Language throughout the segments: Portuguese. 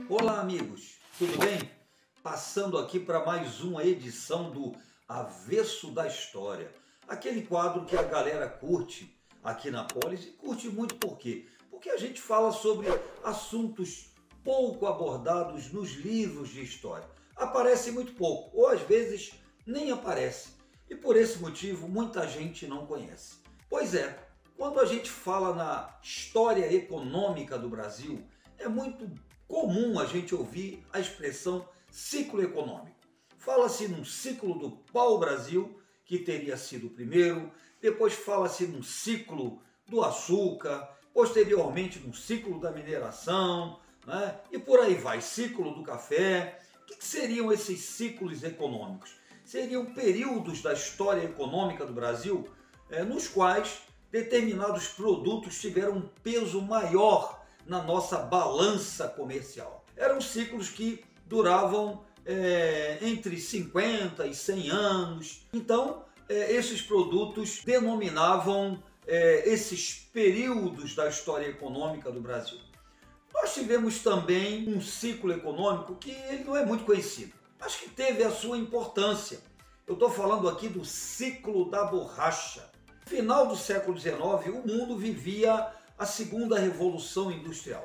Olá amigos, tudo bem? Passando aqui para mais uma edição do Avesso da História, aquele quadro que a galera curte aqui na Polis e curte muito por quê? Porque a gente fala sobre assuntos pouco abordados nos livros de história. Aparece muito pouco, ou às vezes nem aparece, e por esse motivo muita gente não conhece. Pois é, quando a gente fala na história econômica do Brasil, é muito comum a gente ouvir a expressão ciclo econômico. Fala-se num ciclo do pau-brasil, que teria sido o primeiro, depois fala-se num ciclo do açúcar, posteriormente num ciclo da mineração, né? E por aí vai, ciclo do café. O que seriam esses ciclos econômicos? Seriam períodos da história econômica do Brasil nos quais determinados produtos tiveram um peso maior na nossa balança comercial. Eram ciclos que duravam entre 50 e 100 anos. Então, esses produtos denominavam esses períodos da história econômica do Brasil. Nós tivemos também um ciclo econômico que ele não é muito conhecido, mas que teve a sua importância. Eu estou falando aqui do ciclo da borracha. No final do século XIX, o mundo vivia a segunda revolução industrial.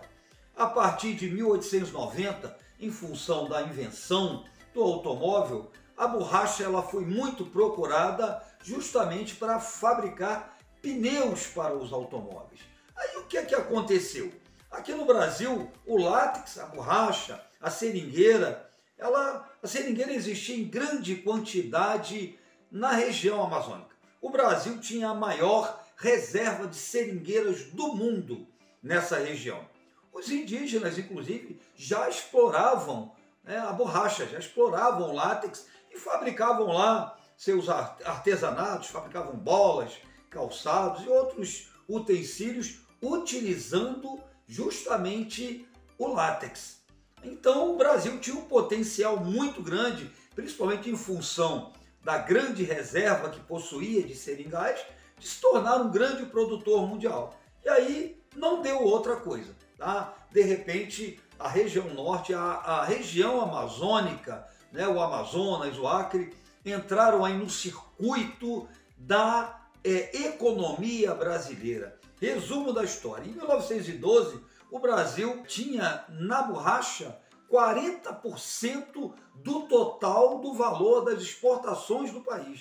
A partir de 1890, em função da invenção do automóvel, a borracha ela foi muito procurada justamente para fabricar pneus para os automóveis. Aí o que é que aconteceu? Aqui no Brasil, o látex, a borracha, a seringueira, a seringueira existia em grande quantidade na região amazônica. O Brasil tinha a maior reserva de seringueiras do mundo nessa região. Os indígenas, inclusive, já exploravam a borracha, já exploravam o látex e fabricavam lá seus artesanatos, fabricavam bolas, calçados e outros utensílios utilizando justamente o látex. Então o Brasil tinha um potencial muito grande, principalmente em função da grande reserva que possuía de seringais, de se tornar um grande produtor mundial. E aí não deu outra coisa, tá? De repente a região norte, a região amazônica, o Amazonas, o Acre, entraram aí no circuito da economia brasileira. Resumo da história: em 1912 o Brasil tinha na borracha 40% do total do valor das exportações do país.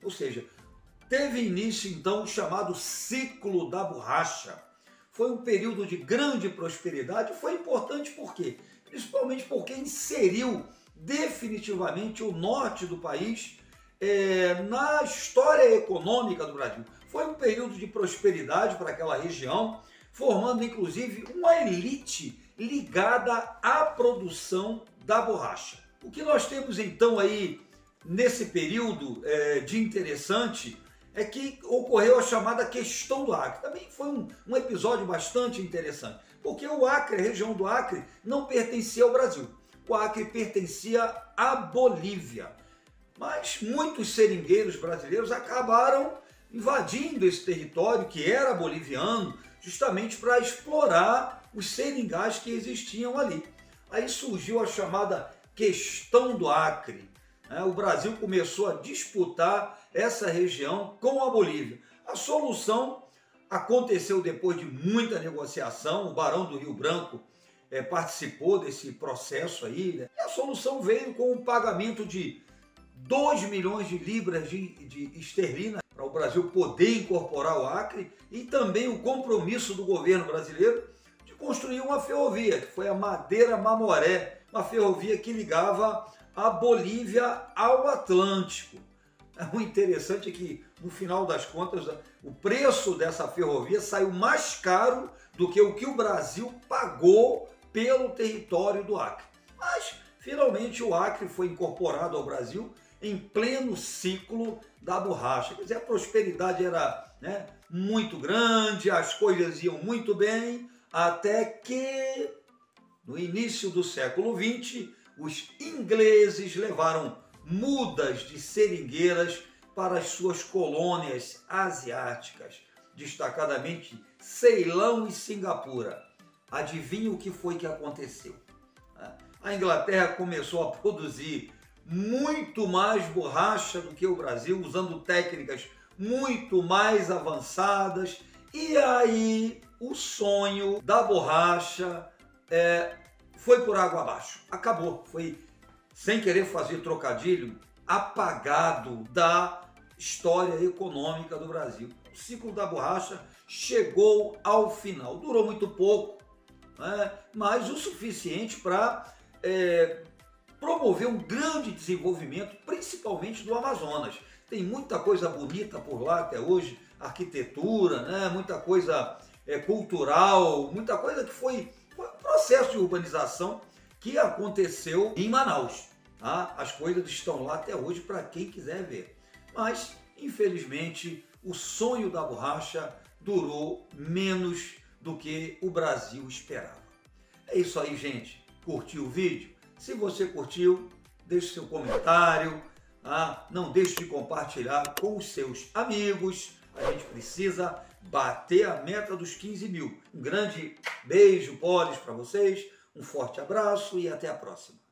Ou seja, teve início então o chamado ciclo da borracha. Foi um período de grande prosperidade, foi importante por quê? Principalmente porque inseriu definitivamente o norte do país na história econômica do Brasil. Foi um período de prosperidade para aquela região, formando inclusive uma elite ligada à produção da borracha. O que nós temos então aí nesse período de interessante é que ocorreu a chamada questão do Acre. Também foi um episódio bastante interessante, porque o Acre, a região do Acre, não pertencia ao Brasil. O Acre pertencia à Bolívia. Mas muitos seringueiros brasileiros acabaram invadindo esse território que era boliviano, justamente para explorar os seringais que existiam ali. Aí surgiu a chamada questão do Acre. O Brasil começou a disputar essa região com a Bolívia. A solução aconteceu depois de muita negociação. O Barão do Rio Branco participou desse processo aí, E a solução veio com o pagamento de 2 milhões de libras de esterlina para o Brasil poder incorporar o Acre, e também o compromisso do governo brasileiro de construir uma ferrovia, que foi a Madeira-Mamoré, uma ferrovia que ligava a Bolívia ao Atlântico. O interessante é que, no final das contas, o preço dessa ferrovia saiu mais caro do que o Brasil pagou pelo território do Acre. Mas, finalmente, o Acre foi incorporado ao Brasil em pleno ciclo da borracha. Quer dizer, a prosperidade era muito grande, as coisas iam muito bem, até que, no início do século XX, os ingleses levaram mudas de seringueiras para as suas colônias asiáticas, destacadamente Ceilão e Singapura. Adivinha o que foi que aconteceu? a Inglaterra começou a produzir muito mais borracha do que o Brasil, usando técnicas muito mais avançadas, e aí o sonho da borracha foi por água abaixo, acabou, foi, sem querer fazer trocadilho, apagado da história econômica do Brasil. O ciclo da borracha chegou ao final, durou muito pouco, né? Mas o suficiente para promover um grande desenvolvimento, principalmente do Amazonas. Tem muita coisa bonita por lá até hoje, arquitetura, né? Muita coisa cultural, muita coisa que foi um processo de urbanização que aconteceu em Manaus. Tá? As coisas estão lá até hoje para quem quiser ver. Mas, infelizmente, o sonho da borracha durou menos do que o Brasil esperava. É isso aí, gente. Curtiu o vídeo? Se você curtiu, deixe seu comentário, tá? Não deixe de compartilhar com os seus amigos. A gente precisa bater a meta dos 15 mil. Um grande beijo, Polis, para vocês. Um forte abraço e até a próxima.